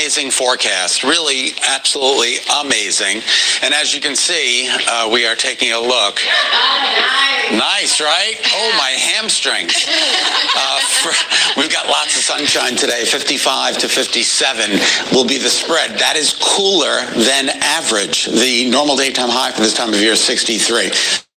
amazing forecast. Really, absolutely amazing. And as you can see, we are taking a look. Nice, right? Oh, my hamstrings. We've got lots of sunshine today. 55 to 57 will be the spread. That is cooler than average. The normal daytime high for this time of year is 63.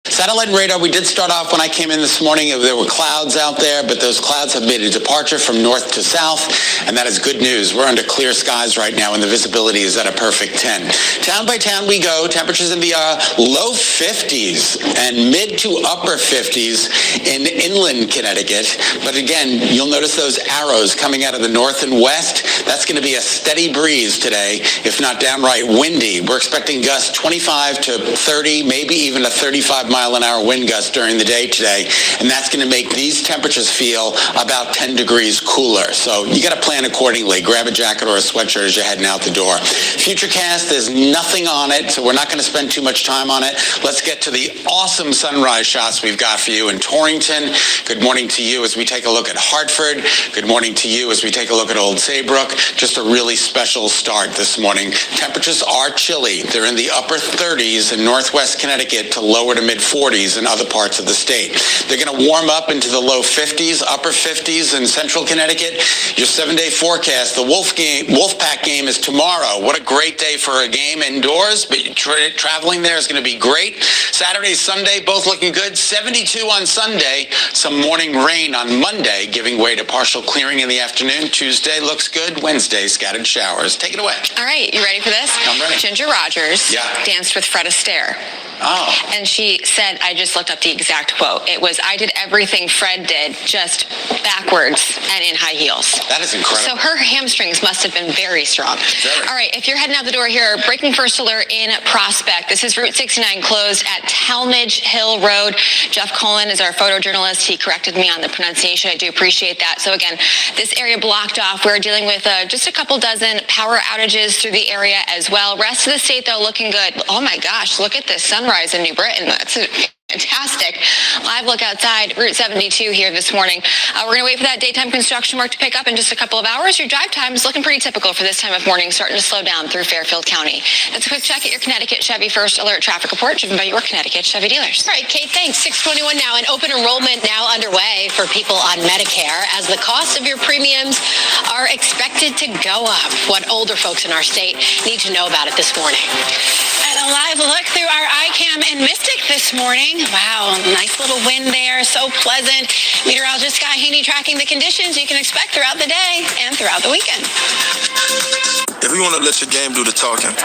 Satellite and radar, we did start off when I came in this morning. There were clouds out there, but those clouds have made a departure from north to south, and that is good news. We're under clear skies right now, and the visibility is at a perfect 10. Town by town we go. Temperatures in the low 50s and mid to upper 50s in inland Connecticut. But again, you'll notice those arrows coming out of the north and west. That's going to be a steady breeze today, if not downright windy. We're expecting gusts 25 to 30, maybe even a 35-mile-an-hour wind gust during the day today, and that's going to make these temperatures feel about 10 degrees cooler. So you got to plan accordingly. Grab a jacket or a sweatshirt as you're heading out the door. Futurecast, there's nothing on it, so we're not going to spend too much time on it. Let's get to the awesome sunrise shots we've got for you in Torrington. Good morning to you as we take a look at Hartford. Good morning to you as we take a look at Old Saybrook. Just a really special start this morning. Temperatures are chilly. They're in the upper 30s in northwest Connecticut to lower to mid 40s in other parts of the state. They're going to warm up into the low 50s, upper 50s in central Connecticut. Your 7-day forecast, the Wolfpack game is tomorrow. What a great day for a game indoors, but traveling there is going to be great. Saturday, Sunday, both looking good. 72 on Sunday, some morning rain on Monday, giving way to partial clearing in the afternoon. Tuesday looks good. Wednesday, scattered showers. Take it away. All right, you ready for this? I'm ready. Ginger Rogers danced with Fred Astaire. Oh. And she said, I just looked up the exact quote. It was, I did everything Fred did, just backwards and in high heels. That is incredible. So her hamstrings must have been very strong. Very. All right, if you're heading out the door here, breaking first alert in Prospect. This is Route 69 closed at Talmadge Hill Road. Jeff Cullen is our photojournalist. He corrected me on the pronunciation. I do appreciate that. So again, this area blocked off. We're dealing with just a couple dozen power outages through the area as well. Rest of the state, though, looking good. Oh my gosh, look at this sunrise in New Britain. That's fantastic. Live look outside Route 72 here this morning. We're going to wait for that daytime construction work to pick up in just a couple of hours. Your drive time is looking pretty typical for this time of morning, starting to slow down through Fairfield County. That's a quick check at your Connecticut Chevy First Alert traffic report, driven by your Connecticut Chevy dealers. All right, Kate, thanks. 6:21 now, and open enrollment now underway for people on Medicare as the cost of your premiums are expected to go up. What older folks in our state need to know about it this morning. And a live look through our iCam in Mystic this morning. Wow, nice little wind there, so pleasant. Meteorologist Scott Haney tracking the conditions you can expect throughout the day and throughout the weekend. If we want to let your game do the talking.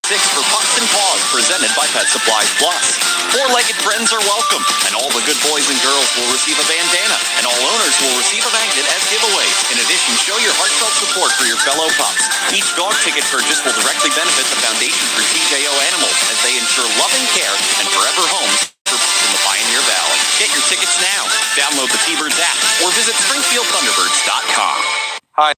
For Pucks and Paws, presented by Pet Supplies Plus. Four-legged friends are welcome, and all the good boys and girls will receive a bandana, and all owners will receive a magnet as giveaways. In addition, show your heartfelt support for your fellow pups. Each dog ticket purchase will directly benefit the Foundation for CJO Animals as they ensure loving care and forever homes for pups in the Pioneer Valley. Get your tickets now. Download the T-Birds app or visit SpringfieldThunderbirds.com. Hi.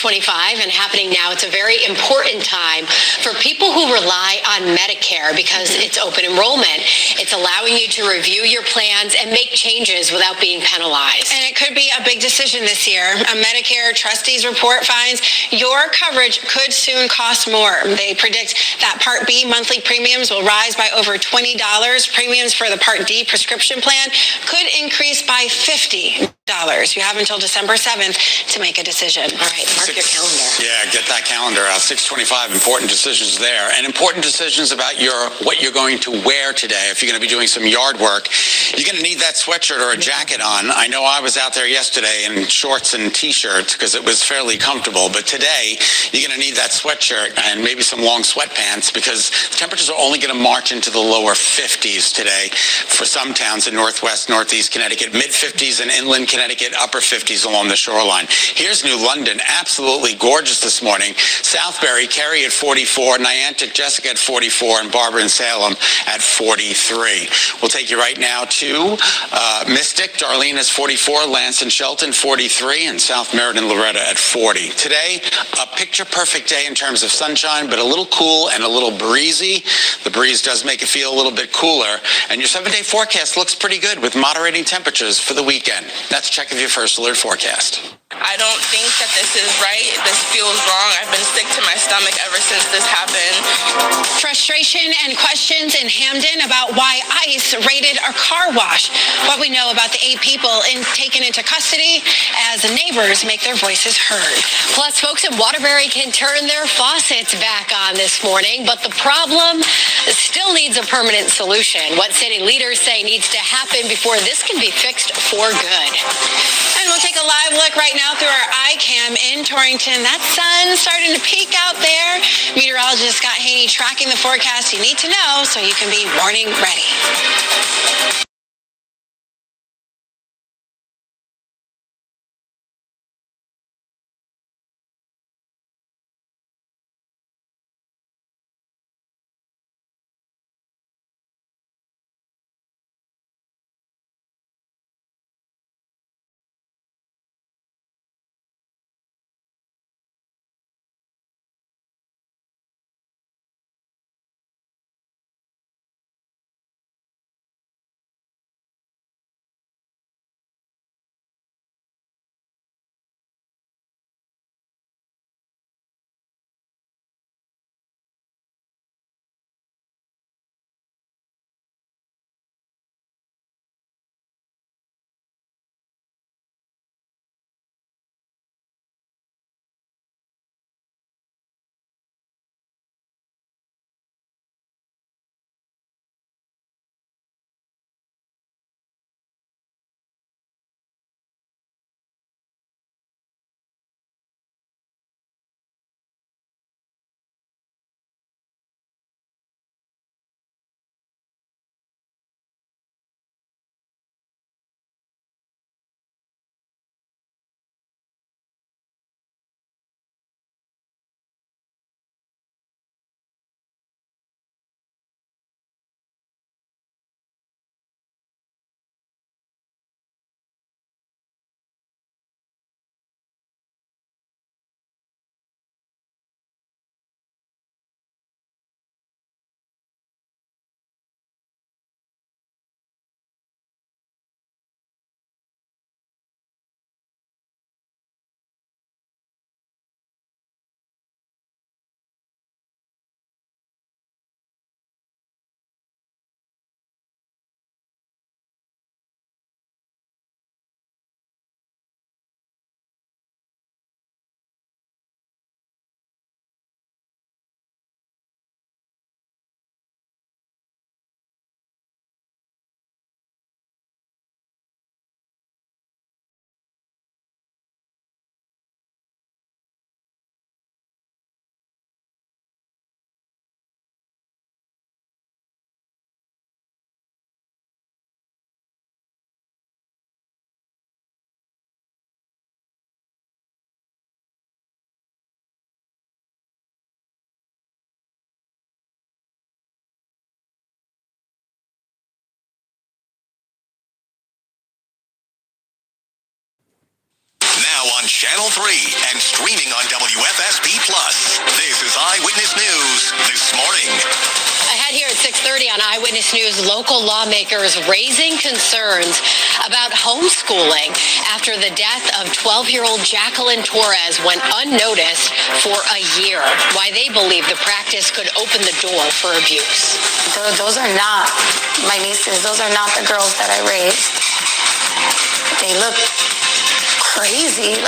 625 and happening now. It's a very important time for people who rely on Medicare because it's open enrollment. It's allowing you to review your plans and make changes without being penalized. And it could be a big decision this year. A Medicare trustees report finds your coverage could soon cost more. They predict that Part B monthly premiums will rise by over $20. Premiums for the Part D prescription plan could increase by $50. You have until December 7th to make a decision. All right, mark your calendar. Yeah, get that calendar out. 625, important decisions there. And important decisions about what you're going to wear today. If you're going to be doing some yard work, you're going to need that sweatshirt or a jacket on. I know I was out there yesterday in shorts and T-shirts because it was fairly comfortable. But today, you're going to need that sweatshirt and maybe some long sweatpants because the temperatures are only going to march into the lower 50s today for some towns in northwest, northeast Connecticut, mid-50s in inland Connecticut, upper 50s along the shoreline. Here's New London, absolutely gorgeous this morning. Southbury, Kerry at 44, Niantic, Jessica at 44, and Barbara and Salem at 43. We'll take you right now to Mystic. Darlene is 44, Lance and Shelton 43, and South Meriden, Loretta at 40. Today, a picture-perfect day in terms of sunshine, but a little cool and a little breezy. The breeze does make it feel a little bit cooler, and your 7-day forecast looks pretty good with moderating temperatures for the weekend. That's a check of your First Alert forecast. I don't think that this is right. This feels wrong. I've been sick to my stomach ever since this happened. Frustration and questions in Hamden about why ICE raided a car wash. What we know about the 8 people taken into custody as neighbors make their voices heard. Plus, folks in Waterbury can turn their faucets back on this morning, but the problem still needs a permanent solution. What city leaders say needs to happen before this can be fixed for good. And we'll take a live look right now through our iCam in Torrington. That sun's starting to peek out there. Meteorologist Scott Haney tracking the forecast you need to know so you can be morning ready. on Channel 3 and streaming on WFSB Plus. This is Eyewitness News this morning. Ahead here at 6:30 on Eyewitness News, local lawmakers raising concerns about homeschooling after the death of 12-year-old Jacqueline Torres went unnoticed for a year. Why they believe the practice could open the door for abuse. Those are not my nieces. Those are not the girls that I raised. They look crazy,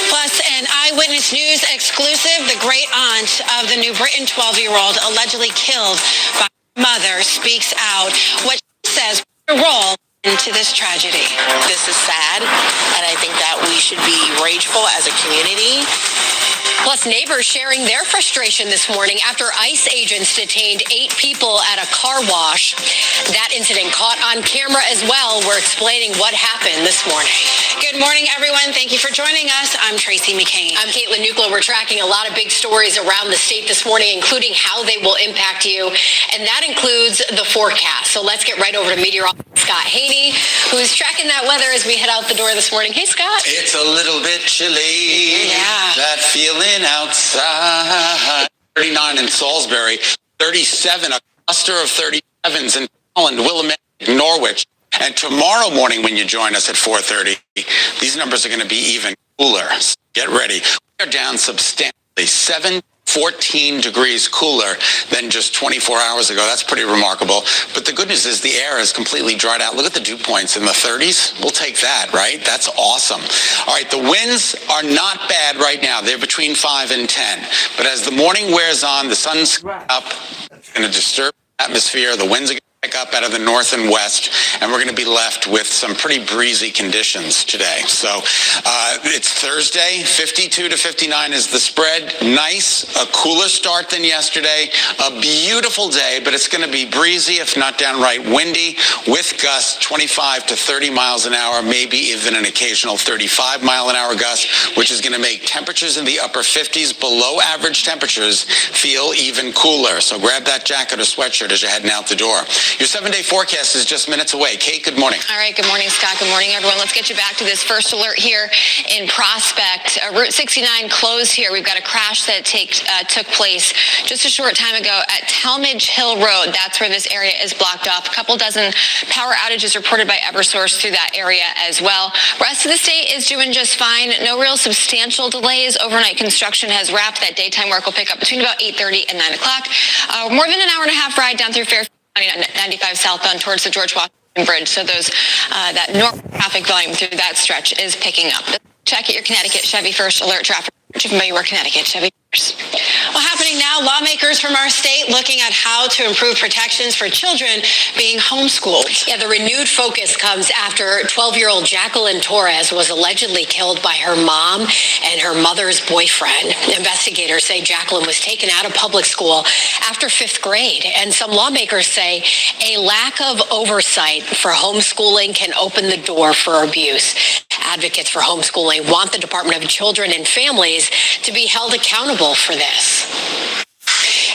Plus, an Eyewitness News exclusive, the great aunt of the New Britain 12-year-old allegedly killed by her mother speaks out what she says her role into this tragedy. This is sad, and I think that we should be rageful as a community. Plus, neighbors sharing their frustration this morning after ICE agents detained 8 people at a car wash. That incident caught on camera as well. We're explaining what happened this morning. Good morning, everyone. Thank you for joining us. I'm Tracy McCain. I'm Caitlin Nuclear. We're tracking a lot of big stories around the state this morning, including how they will impact you, and that includes the forecast. So let's get right over to meteorologist Scott Haney, who's tracking that weather as we head out the door this morning. Hey, Scott. It's a little bit chilly. Yeah. That feeling outside. 39 in Salisbury, 37, a cluster of 37s in Holland, Willamette, Norwich. And tomorrow morning when you join us at 4:30, these numbers are going to be even cooler. Get ready. We're down substantially, 14 degrees cooler than just 24 hours ago. That's pretty remarkable. But the good news is the air is completely dried out. Look at the dew points in the 30s. We'll take that, right? That's awesome. All right, the winds are not bad right now. They're between 5 and 10. But as the morning wears on, the sun's up. It's going to disturb the atmosphere. The winds are going to pick up out of the north and west, and we're going to be left with some pretty breezy conditions today. So it's Thursday, 52 to 59 is the spread. Nice, a cooler start than yesterday. A beautiful day, but it's going to be breezy, if not downright windy, with gusts 25 to 30 miles an hour, maybe even an occasional 35-mile-an-hour gust, which is going to make temperatures in the upper 50s below average temperatures feel even cooler. So grab that jacket or sweatshirt as you're heading out the door. Your 7-day forecast is just minutes away. Kate, good morning. All right, good morning, Scott. Good morning, everyone. Let's get you back to this first alert here in Prospect. Route 69 closed here. We've got a crash that took place just a short time ago at Talmadge Hill Road. That's where this area is blocked off. A couple dozen power outages reported by Eversource through that area as well. Rest of the state is doing just fine. No real substantial delays. Overnight construction has wrapped. That daytime work will pick up between about 8:30 and 9 o'clock. More than an hour and a half ride down through Fairfield 95 southbound towards the George Washington Bridge. So that normal traffic volume through that stretch is picking up. Check at your Connecticut Chevy First Alert traffic. Driven by your Connecticut Chevy First. Well, happening now, lawmakers from our state looking at how to improve protections for children being homeschooled. Yeah, the renewed focus comes after 12-year-old Jacqueline Torres was allegedly killed by her mom and her mother's boyfriend. Investigators say Jacqueline was taken out of public school after 5th grade. And some lawmakers say a lack of oversight for homeschooling can open the door for abuse. Advocates for homeschooling want the Department of Children and Families to be held accountable for this.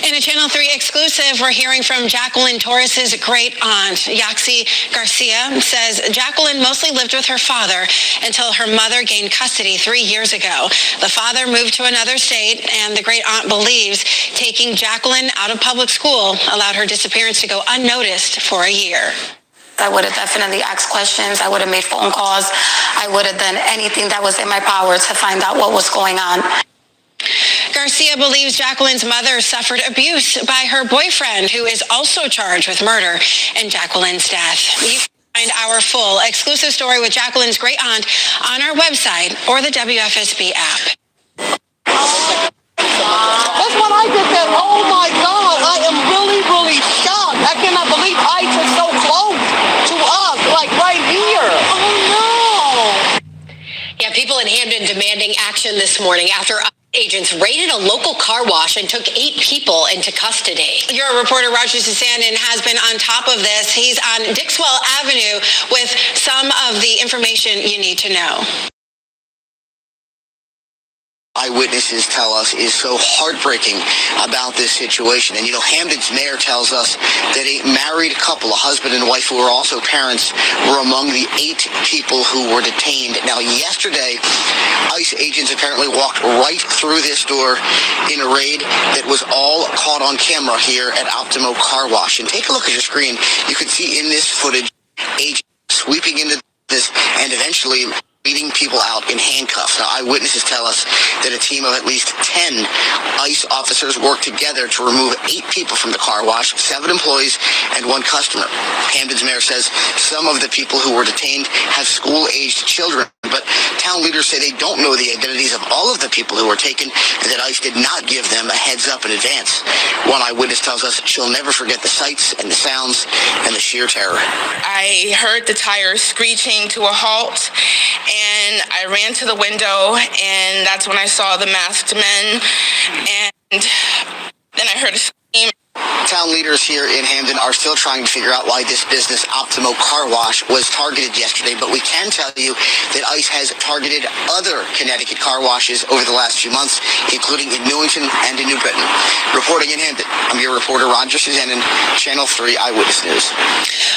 In a Channel 3 exclusive, we're hearing from Jacqueline Torres' great aunt. Yaxi Garcia says Jacqueline mostly lived with her father until her mother gained custody 3 years ago. The father moved to another state, and the great aunt believes taking Jacqueline out of public school allowed her disappearance to go unnoticed for a year. I would have definitely asked questions. I would have made phone calls. I would have done anything that was in my power to find out what was going on. Garcia believes Jacqueline's mother suffered abuse by her boyfriend, who is also charged with murder in Jacqueline's death. You can find our full exclusive story with Jacqueline's great aunt on our website or the WFSB app. That's what I just said. Oh my God, I am really, really shocked. I cannot believe ICE is so close to us, like right here. Oh no. Yeah, people in Hamden demanding action this morning after agents raided a local car wash and took 8 people into custody. Your reporter, Roger Susandan, has been on top of this. He's on Dixwell Avenue with some of the information you need to know. eyewitnesses tell us is so heartbreaking about this situation. And, Hamden's mayor tells us that a married couple, a husband and wife who were also parents, were among the 8 people who were detained. Now, yesterday, ICE agents apparently walked right through this door in a raid that was all caught on camera here at Optimo Car Wash. And take a look at your screen. You can see in this footage agents sweeping into this and eventually leading people out in handcuffs. Now, eyewitnesses tell us that a team of at least 10 ICE officers worked together to remove 8 people from the car wash, 7 employees and 1 customer. Hamden's mayor says some of the people who were detained have school-aged children, but town leaders say they don't know the identities of all of the people who were taken and that ICE did not give them a heads up in advance. One eyewitness tells us she'll never forget the sights and the sounds and the sheer terror. I heard the tires screeching to a halt, and I ran to the window, and that's when I saw the masked men, and then I heard a scream. Town leaders here in Hamden are still trying to figure out why this business, Optimo Car Wash, was targeted yesterday, but we can tell you that ICE has targeted other Connecticut car washes over the last few months, including in Newington and in New Britain. Reporting in Hamden, I'm your reporter, Roger Suzanen, Channel 3 Eyewitness News.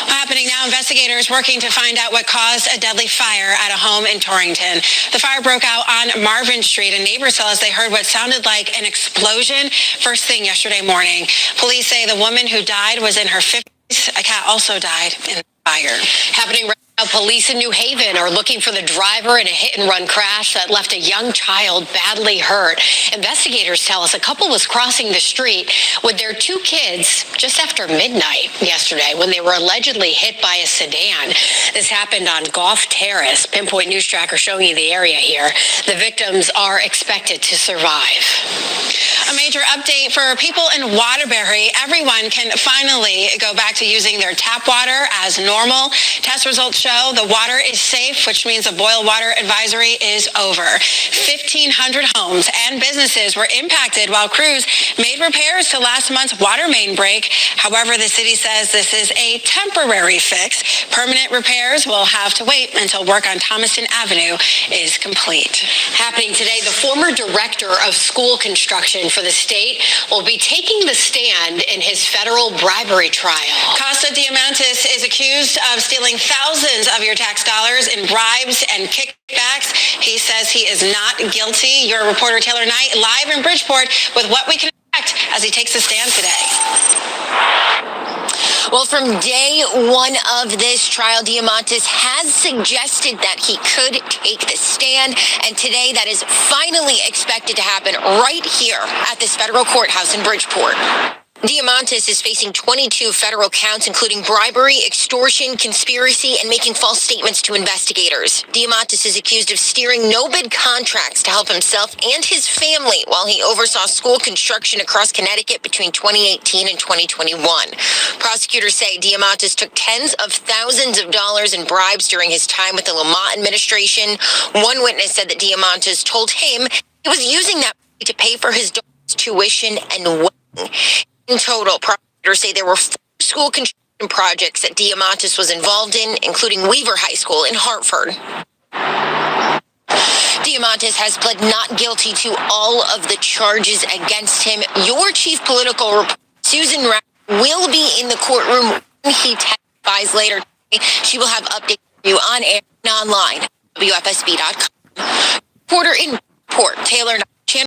Happening now, investigators working to find out what caused a deadly fire at a home in Torrington. The fire broke out on Marvin Street, and neighbors tell us they heard what sounded like an explosion first thing yesterday morning. Police say the woman who died was in her 50s. A cat also died in the fire. Happening right now, police in New Haven are looking for the driver in a hit-and-run crash that left a young child badly hurt. Investigators tell us a couple was crossing the street with their 2 kids just after midnight yesterday when they were allegedly hit by a sedan. This happened on Goff Terrace. Pinpoint News Tracker showing you the area here. The victims are expected to survive. A major update for people in Waterbury. Everyone can finally go back to using their tap water as normal. Test results show the water is safe, which means the boil water advisory is over. 1,500 homes and businesses were impacted while crews made repairs to last month's water main break. However, the city says this is a temporary fix. Permanent repairs will have to wait until work on Thomaston Avenue is complete. Happening today, the former director of school construction for the state will be taking the stand in his federal bribery trial. Costa Diamantis is accused of stealing thousands of your tax dollars in bribes and kickbacks. He says he is not guilty. Your reporter Taylor Knight live in Bridgeport with what we can expect as he takes the stand today. Well, from day one of this trial, Diamantis has suggested that he could take the stand, and today that is finally expected to happen right here at this federal courthouse in Bridgeport. Diamantis is facing 22 federal counts, including bribery, extortion, conspiracy, and making false statements to investigators. Diamantis is accused of steering no-bid contracts to help himself and his family while he oversaw school construction across Connecticut between 2018 and 2021. Prosecutors say Diamantis took tens of thousands of dollars in bribes during his time with the Lamont administration. One witness said that Diamantis told him he was using that money to pay for his daughter's tuition and wedding. In total, prosecutors say there were 4 school construction projects that Diamantis was involved in, including Weaver High School in Hartford. Diamantis has pled not guilty to all of the charges against him. Your chief political reporter, Susan Rath, will be in the courtroom when he testifies later today. She will have updates for you on air and online at WFSB.com. Reporter in Port, Taylor Knight.